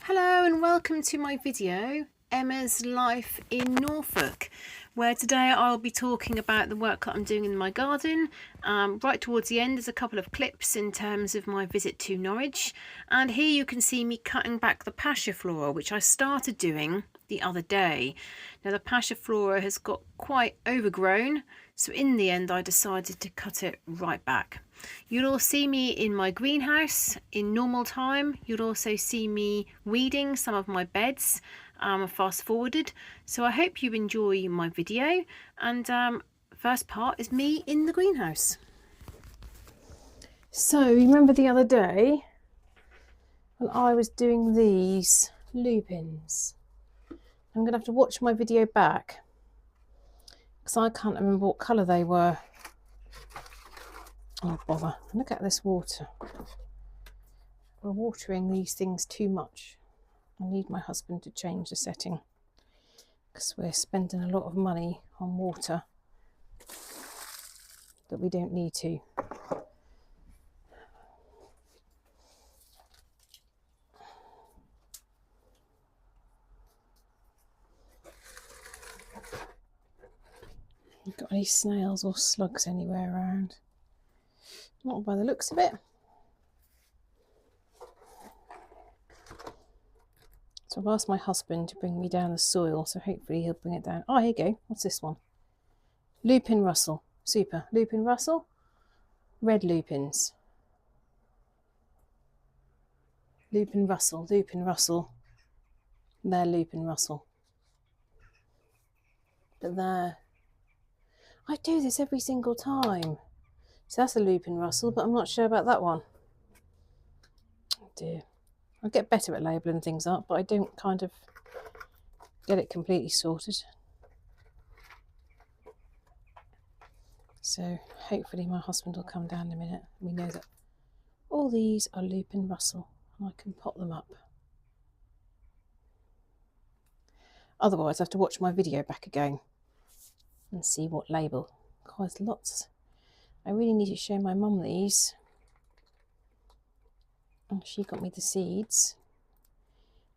Hello and welcome to my video, Emma's Life in Norfolk, where today I'll be talking about the work that I'm doing in my garden. Right towards the end there's a couple of clips in terms of my visit to Norwich, and here you can see me cutting back the passiflora, which I started doing the other day. Now the passiflora has got quite overgrown, so in the end I decided to cut it right back. You'll all see me in my greenhouse in normal time. You'll also see me weeding some of my beds, fast forwarded. So I hope you enjoy my video, and first part is me in the greenhouse. So remember the other day when I was doing these lupins? I'm going to have to watch my video back because I can't remember what colour they were. Oh bother, look at this water. We're watering these things too much. I need my husband to change the setting because we're spending a lot of money on water that we don't need to. You've got any snails or slugs anywhere around? Not by the looks of it. So I've asked my husband to bring me down the soil, so hopefully he'll bring it down. Oh, here you go. What's this one? Lupin Russell. Super. Lupin Russell. Red lupins. Lupin Russell. Lupin Russell. They're Lupin Russell. But there. I do this every single time. So that's a Lupin Russell, but I'm not sure about that one. Oh dear. I get better at labelling things up, but I don't kind of get it completely sorted. So hopefully my husband will come down in a minute. We know that all these are Lupin Russell and I can pop them up. Otherwise I have to watch my video back again and see what label. Quite lots. I really need to show my mum these. And she got me the seeds.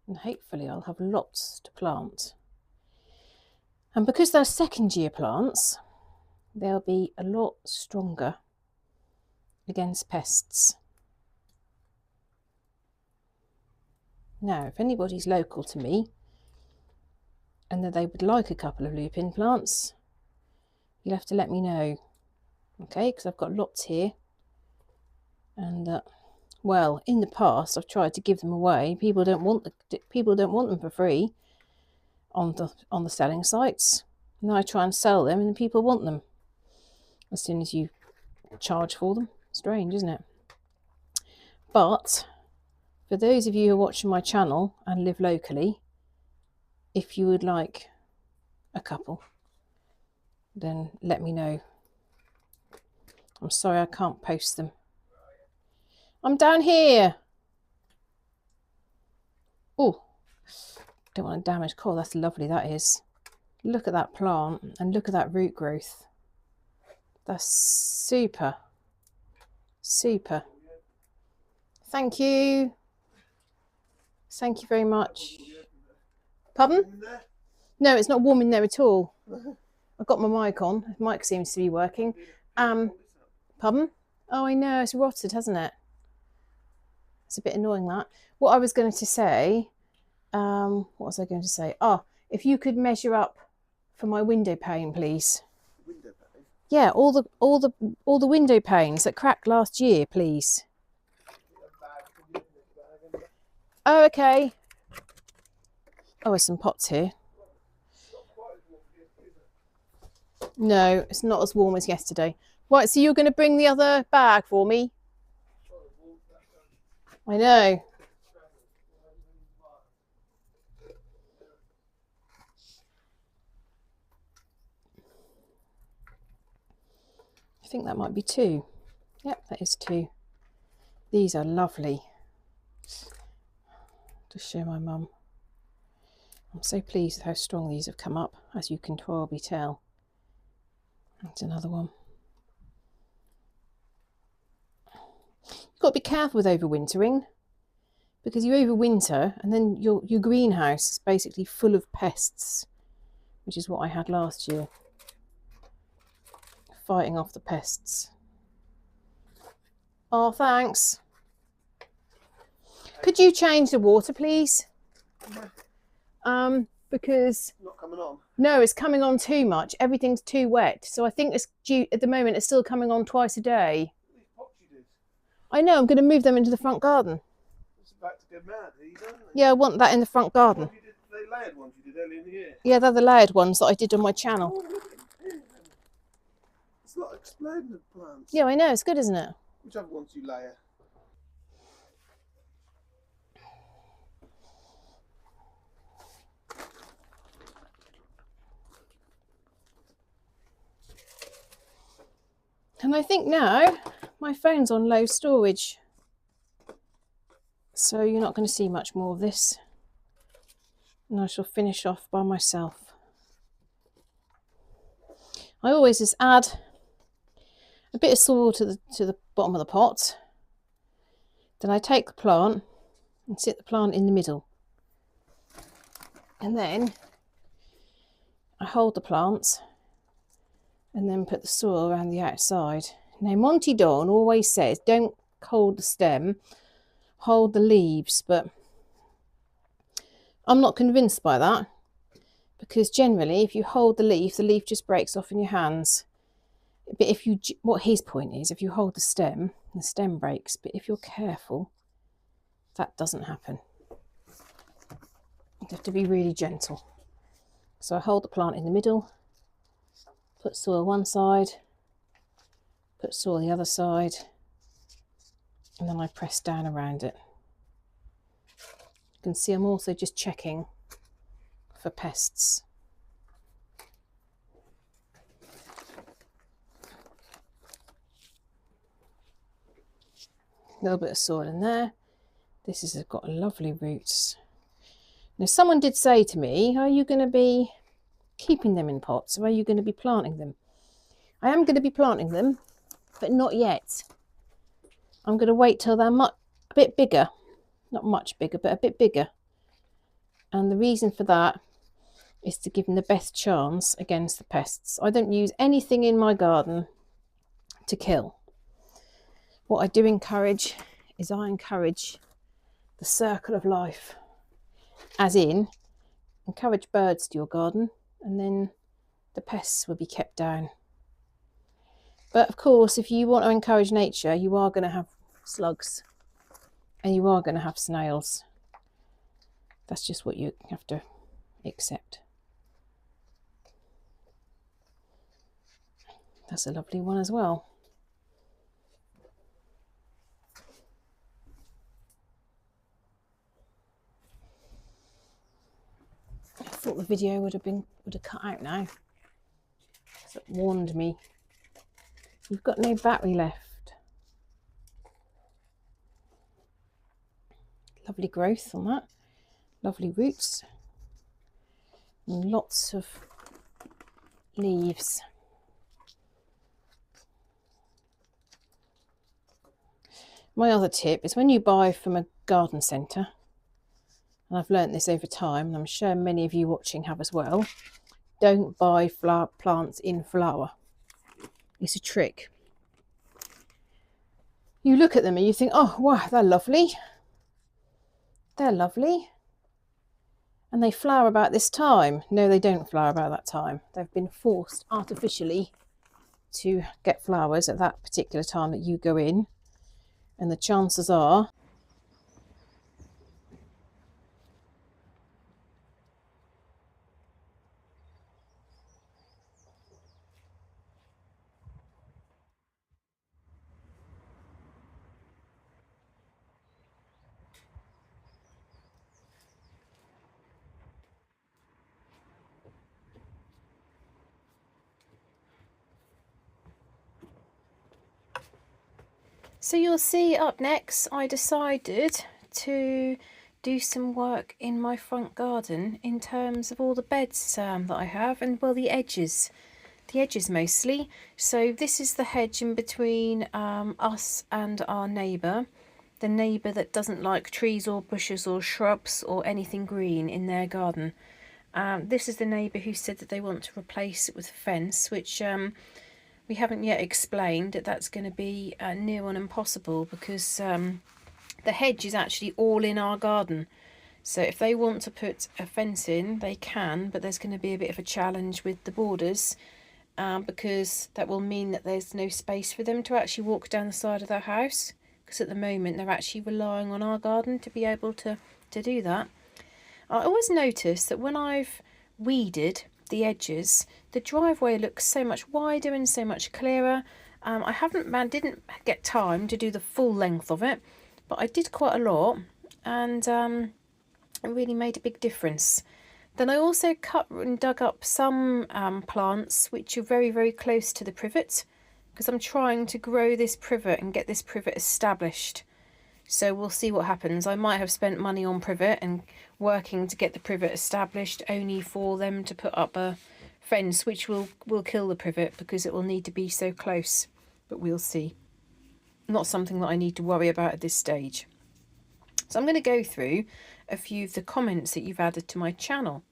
And hopefully I'll have lots to plant. And because they're second year plants, they'll be a lot stronger against pests. Now, if anybody's local to me and that they would like a couple of lupin plants, you'll have to let me know. Okay, because I've got lots here, and well, in the past I've tried to give them away. People don't want them for free on the selling sites. Now I try and sell them, and people want them as soon as you charge for them. Strange, isn't it? But for those of you who are watching my channel and live locally, if you would like a couple, then let me know. I'm sorry I can't post them. I'm down here. Oh, don't want to damage. Oh, that's lovely, that is. Look at that plant and look at that root growth. That's super. Super. Thank you. Thank you very much. Pardon? No, it's not warm in there at all. I've got my mic on. The mic seems to be working. Pardon? Oh, I know, it's rotted, hasn't it? It's a bit annoying, that. What I was going to say, what was I going to say? Oh, if you could measure up for my window pane, please. Window pane? Yeah, all the window panes that cracked last year, please. Oh, okay. Oh, there's some pots here. No, it's not as warm as yesterday. Right, so you're going to bring the other bag for me? I know. I think that might be 2. Yep, that is 2. These are lovely. Just show my mum. I'm so pleased with how strong these have come up, as you can probably tell. That's another one. You've got to be careful with overwintering, because you overwinter and then your greenhouse is basically full of pests, which is what I had last year, fighting off the pests. Oh, thanks. Could you change the water, please? Because not coming on. No, it's coming on too much. Everything's too wet. So I think it's due at the moment. It's still coming on twice a day. These pots you did. I know. I'm going to move them into the front garden. It's about to go mad. Are you done? Yeah, I want that in the front garden. You did, the layered ones you did earlier in the year. Yeah, they're the layered ones that I did on my channel. It's not exploding the plants. Yeah, I know. It's good, isn't it? Which other ones you layer? And I think now my phone's on low storage, so you're not going to see much more of this, and I shall finish off by myself. I always just add a bit of soil to the bottom of the pot, then I take the plant and sit the plant in the middle, and then I hold the plants and then put the soil around the outside. Now Monty Don always says don't hold the stem, hold the leaves, but I'm not convinced by that, because generally if you hold the leaf just breaks off in your hands. But if you, what his point is, if you hold the stem breaks, but if you're careful, that doesn't happen. You have to be really gentle. So I hold the plant in the middle, put soil one side, put soil the other side, and then I press down around it. You can see I'm also just checking for pests. A little bit of soil in there. This has got lovely roots. Now someone did say to me, are you going to be keeping them in pots, or are you going to be planting them? I am going to be planting them, but not yet. I'm going to wait till they're a bit bigger, not much bigger, but a bit bigger. And the reason for that is to give them the best chance against the pests. I don't use anything in my garden to kill. What I do encourage is I encourage the circle of life, as in encourage birds to your garden, and then the pests will be kept down. But of course, if you want to encourage nature, you are going to have slugs and you are going to have snails. That's just what you have to accept. That's a lovely one as well. I thought the video would have cut out now. So it warned me. You've got no battery left. Lovely growth on that. Lovely roots. And lots of leaves. My other tip is when you buy from a garden centre, and I've learnt this over time, and I'm sure many of you watching have as well, don't buy plants in flower. It's a trick. You look at them and you think, oh wow, they're lovely. They're lovely. And they flower about this time. No, they don't flower about that time. They've been forced artificially to get flowers at that particular time that you go in. And the chances are So you'll see up next, I decided to do some work in my front garden in terms of all the beds that I have, and well, the edges mostly. So this is the hedge in between us and our neighbour. the neighbour that doesn't like trees or bushes or shrubs or anything green in their garden. This is the neighbour who said that they want to replace it with a fence, which we haven't yet explained that that's going to be near on impossible, because the hedge is actually all in our garden. So if they want to put a fence in, they can, but there's going to be a bit of a challenge with the borders, because that will mean that there's no space for them to actually walk down the side of their house, because at the moment they're actually relying on our garden to be able to do that. I always notice that when I've weeded the edges, the driveway looks so much wider and so much clearer. I didn't get time to do the full length of it, but I did quite a lot, and it really made a big difference. Then I also cut and dug up some plants which are very, very close to the privet, because I'm trying to grow this privet and get this privet established. So we'll see what happens. I might have spent money on privet and working to get the privet established, only for them to put up a fence which will kill the privet, because it will need to be so close. But we'll see. Not something that I need to worry about at this stage. So I'm going to go through a few of the comments that you've added to my channel.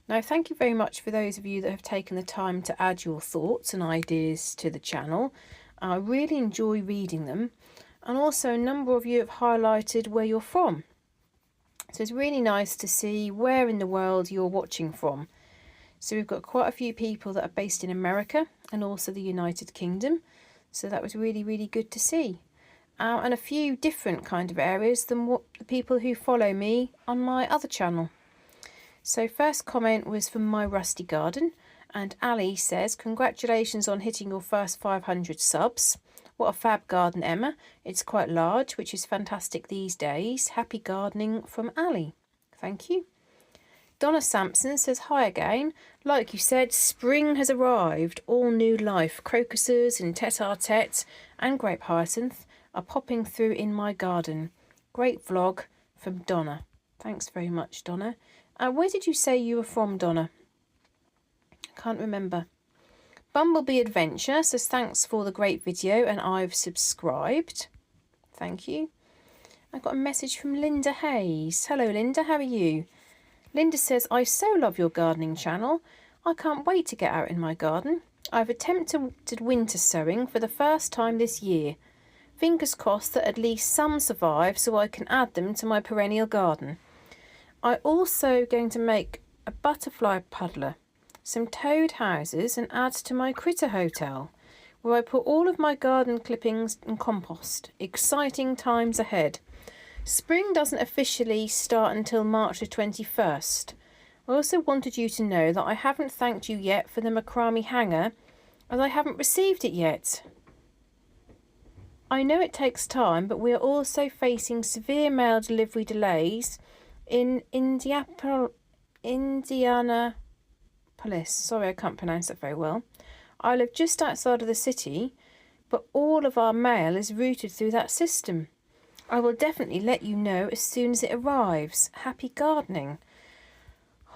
Now, thank you very much for those of you that have taken the time to add your thoughts and ideas to the channel. I really enjoy reading them. And also a number of you have highlighted where you're from. So it's really nice to see where in the world you're watching from. So we've got quite a few people that are based in America and also the United Kingdom. So that was really, really good to see. And a few different kind of areas than what the people who follow me on my other channel. So first comment was from My Rusty Garden, and Ali says, congratulations on hitting your first 500 subs. What a fab garden, Emma. It's quite large, which is fantastic these days. Happy gardening from Ali. Thank you. Donna Sampson says, hi again. Like you said, spring has arrived. All new life. Crocuses and tete-a-tete and grape hyacinth are popping through in my garden. Great vlog from Donna. Thanks very much, Donna. Where did you say you were from, Donna? I can't remember. Bumblebee Adventure says, thanks for the great video, and I've subscribed. Thank you. I got a message from Linda Hayes. Hello, Linda. How are you? Linda says, I so love your gardening channel. I can't wait to get out in my garden. I've attempted winter sowing for the first time this year. Fingers crossed that at least some survive so I can add them to my perennial garden. I'm also going to make a butterfly puddler, some toad houses, and add to my critter hotel, where I put all of my garden clippings and compost. Exciting times ahead. Spring doesn't officially start until March the 21st. I also wanted you to know that I haven't thanked you yet for the macrame hanger, as I haven't received it yet. I know it takes time, but we are also facing severe mail delivery delays in Indianapolis. Sorry, I can't pronounce that very well. I live just outside of the city, but all of our mail is routed through that system. I will definitely let you know as soon as it arrives. Happy gardening.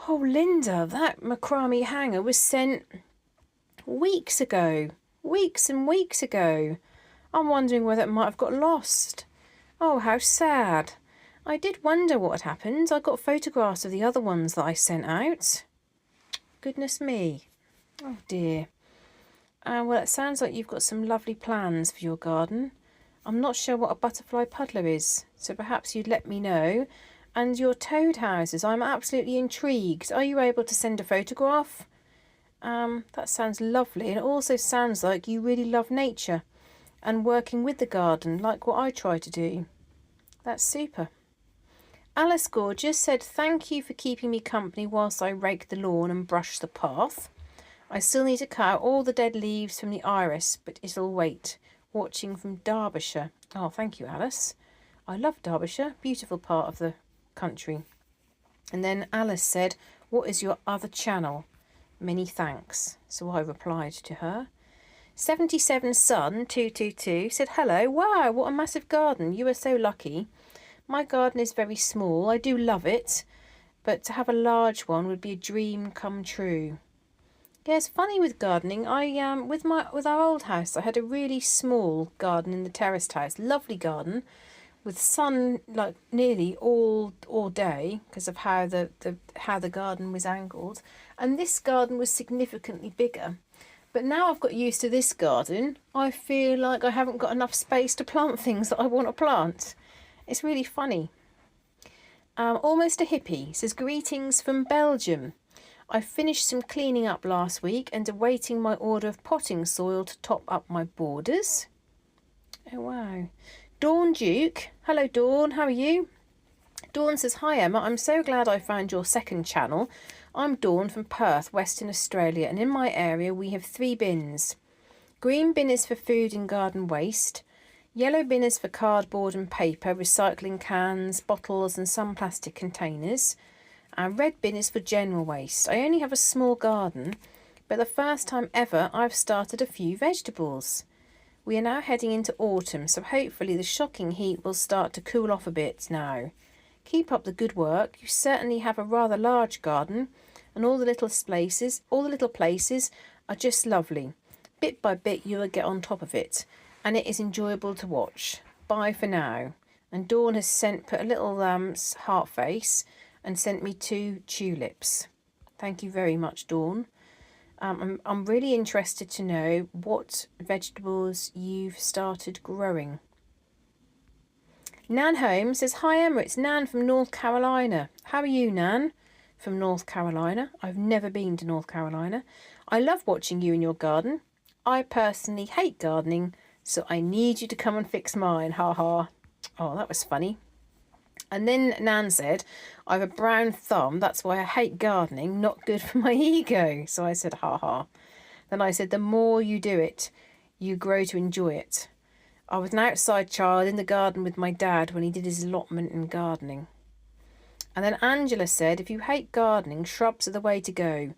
Oh, Linda, that macrame hanger was sent weeks ago. Weeks and weeks ago. I'm wondering whether it might have got lost. Oh, how sad. I did wonder what had happened. I got photographs of the other ones that I sent out. Goodness me. Oh dear. Well, it sounds like you've got some lovely plans for your garden. I'm not sure what a butterfly puddler is, so perhaps you'd let me know. And your toad houses, I'm absolutely intrigued. Are you able to send a photograph? That sounds lovely, and it also sounds like you really love nature and working with the garden, like what I try to do. That's super. Alice Gorgeous said, thank you for keeping me company whilst I rake the lawn and brush the path. I still need to cut out all the dead leaves from the iris, but it'll wait. Watching from Derbyshire. Oh, thank you, Alice. I love Derbyshire. Beautiful part of the country. And then Alice said, what is your other channel? Many thanks. So I replied to her. 77 Sun 222 said, hello. Wow, what a massive garden. You are so lucky. My garden is very small. I do love it, but to have a large one would be a dream come true. Yeah, it's funny with gardening. With our old house, I had a really small garden in the terraced house. Lovely garden with sun like nearly all day because of how the garden was angled, and this garden was significantly bigger. But now I've got used to this garden, I feel like I haven't got enough space to plant things that I want to plant. It's really funny. Almost a hippie says, greetings from Belgium. I finished some cleaning up last week and awaiting my order of potting soil to top up my borders. Oh wow. Dawn Duke. Hello Dawn, how are you? Dawn says, hi Emma, I'm so glad I found your second channel. I'm Dawn from Perth, Western Australia, and in my area we have 3 bins. Green bin is for food and garden waste. Yellow bin is for cardboard and paper, recycling cans, bottles and some plastic containers. And red bin is for general waste. I only have a small garden, but the first time ever I've started a few vegetables. We are now heading into autumn, so hopefully the shocking heat will start to cool off a bit now. Keep up the good work. You certainly have a rather large garden, and all the little places are just lovely. Bit by bit you will get on top of it, and it is enjoyable to watch. Bye for now. And Dawn has put a little heart face and sent me 2 tulips. Thank you very much, Dawn. I'm really interested to know what vegetables you've started growing. Nan Holmes says, hi Emma, it's Nan from North Carolina. How are you, Nan? From North Carolina. I've never been to North Carolina. I love watching you in your garden. I personally hate gardening, so I need you to come and fix mine. Ha ha. Oh, that was funny. And then Nan said, I have a brown thumb, that's why I hate gardening, not good for my ego. So I said, ha ha. Then I said, the more you do it, you grow to enjoy it. I was an outside child in the garden with my dad when he did his allotment in gardening. And then Angela said, if you hate gardening, shrubs are the way to go.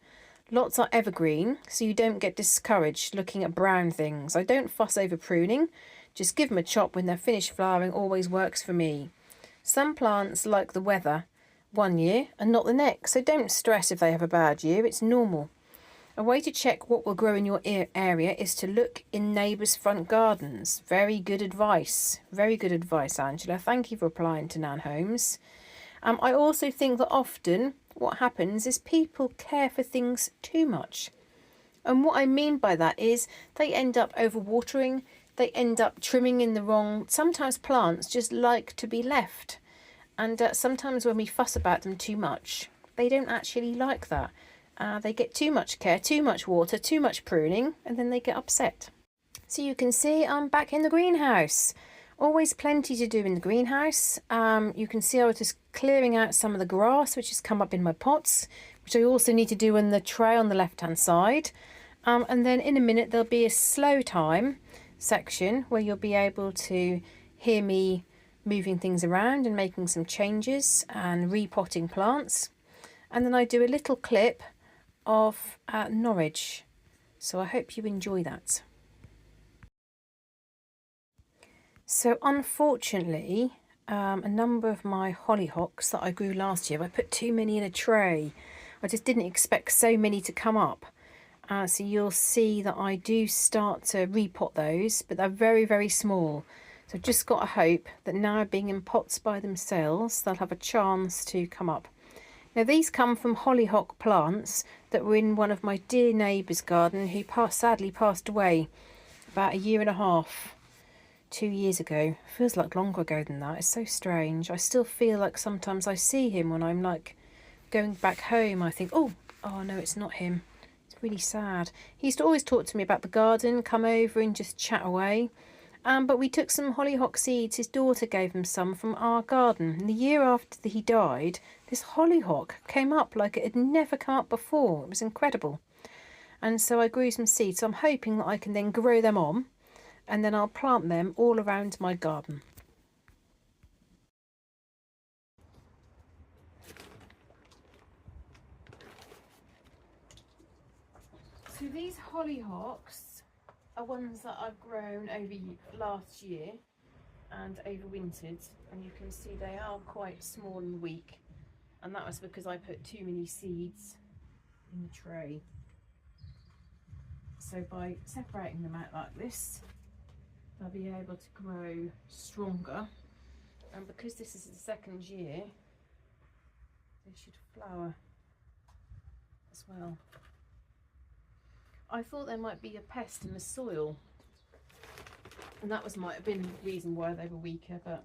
Lots are evergreen, so you don't get discouraged looking at brown things. I don't fuss over pruning. Just give them a chop when they're finished flowering, always works for me. Some plants like the weather one year and not the next, so don't stress if they have a bad year, it's normal. A way to check what will grow in your area is to look in neighbours' front gardens. Very good advice, Angela. Thank you for replying to Nan Holmes. I also think that often what happens is people care for things too much. And what I mean by that is they end up overwatering, they end up trimming in the wrong. Sometimes plants just like to be left. And sometimes when we fuss about them too much, they don't actually like that. They get too much care, too much water, too much pruning, and then they get upset. So you can see I'm back in the greenhouse. Always plenty to do in the greenhouse. You can see I was just clearing out some of the grass which has come up in my pots, which I also need to do in the tray on the left hand side. And then in a minute there'll be a slow time section where you'll be able to hear me moving things around and making some changes and repotting plants. And then I do a little clip of Norwich. So I hope you enjoy that. So unfortunately, a number of my hollyhocks that I grew last year, I put too many in a tray. I just didn't expect so many to come up. So you'll see that I do start to repot those, but they're very, very small. So I've just got to hope that now being in pots by themselves, they'll have a chance to come up. Now these come from hollyhock plants that were in one of my dear neighbour's garden who sadly passed away about 1.5 years, 2 years ago. Feels like longer ago than that. It's so strange. I still feel like sometimes I see him when I'm like going back home. I think, oh no, it's not him. It's really sad. He used to always talk to me about the garden, come over and just chat away. But we took some hollyhock seeds. His daughter gave him some from our garden. And the year after he died, this hollyhock came up like it had never come up before. It was incredible. And so I grew some seeds. So I'm hoping that I can then grow them on, and then I'll plant them all around my garden. So these hollyhocks are ones that I've grown over last year and overwintered, and you can see they are quite small and weak, and that was because I put too many seeds in the tray. So by separating them out like this, they'll be able to grow stronger And because this is the second year, they should flower as well. I thought there might be a pest in the soil, and that might have been the reason why they were weaker, but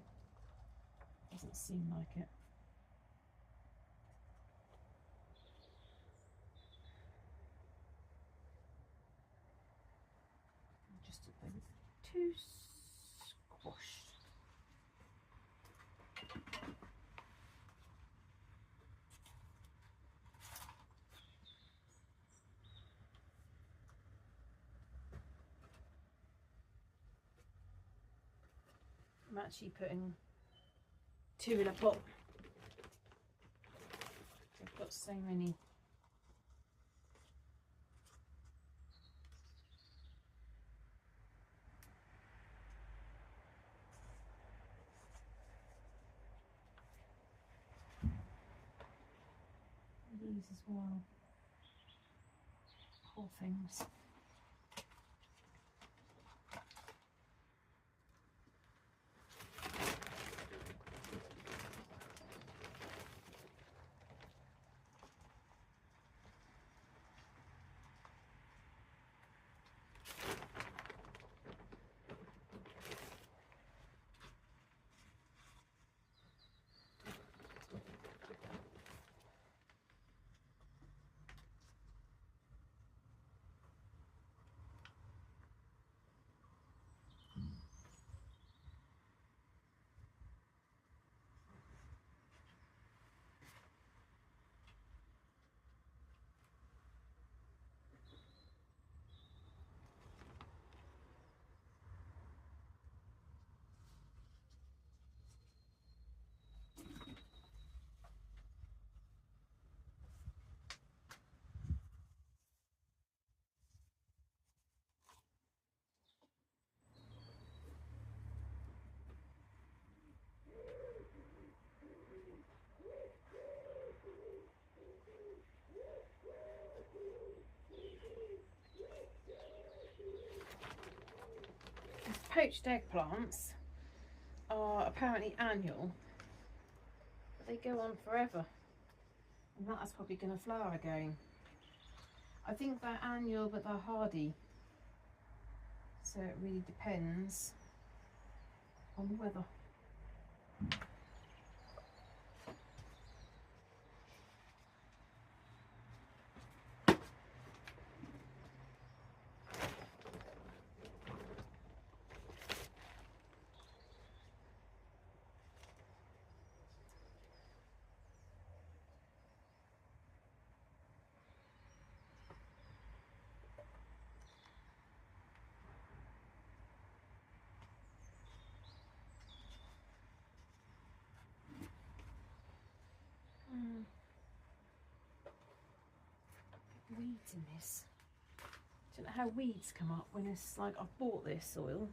it doesn't seem like it. Just they were too squashed. I'm actually putting 2 in a pot. I've got so many. These as well. Poor things. Poached eggplants are apparently annual, but they go on forever, and that's probably going to flower again. I think they're annual, but they're hardy, so it really depends on the weather. Weeds in this. I don't know how weeds come up when it's like I've bought this soil.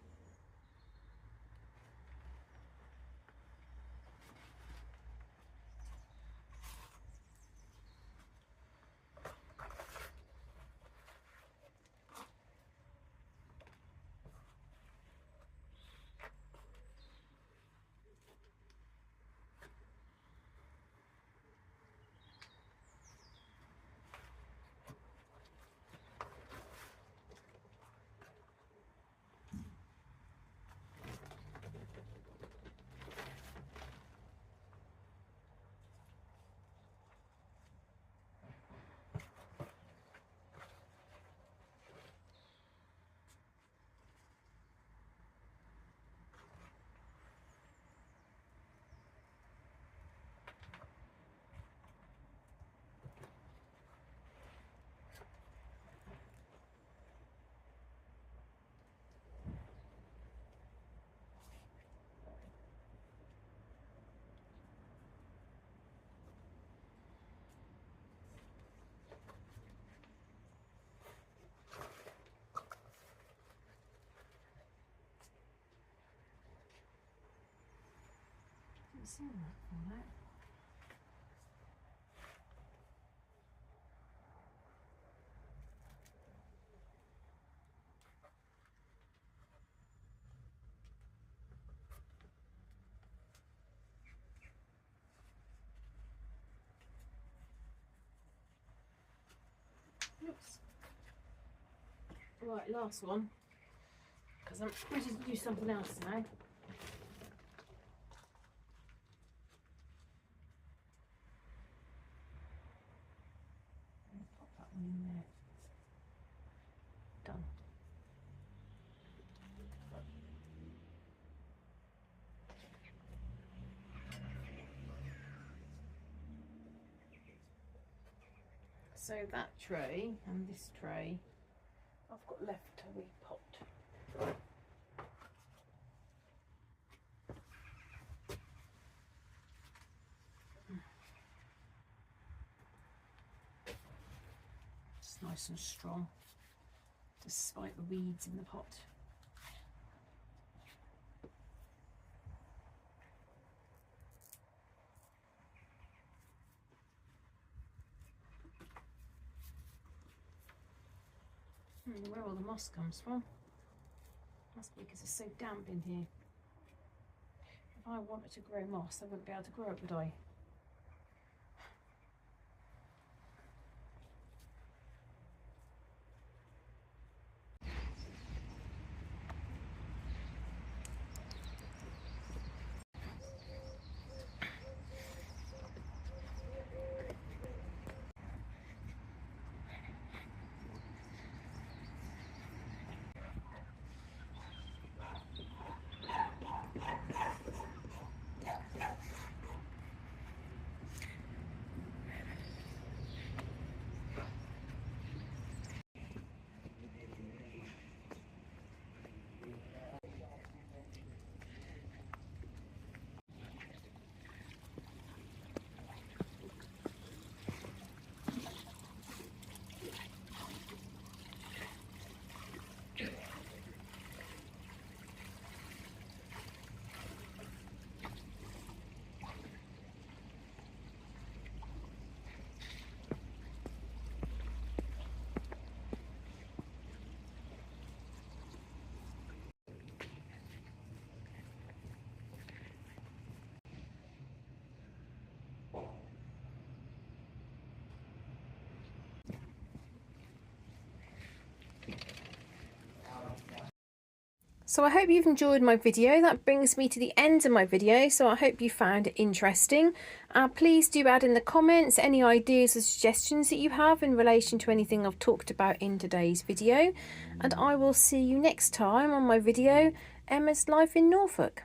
Didn't see that for that. Right, last one, because I'm ready to do something else now. Pop that one in there. Done. So that tray and this tray I've got left to repot. It's nice and strong, despite the weeds in the pot. I don't know where all the moss comes from. Must be because it's so damp in here. If I wanted to grow moss, I wouldn't be able to grow it, would I? So I hope you've enjoyed my video. That brings me to the end of my video, so I hope you found it interesting. Please do add in the comments any ideas or suggestions that you have in relation to anything I've talked about in today's video, and I will see you next time on my video, Emma's Life in Norfolk.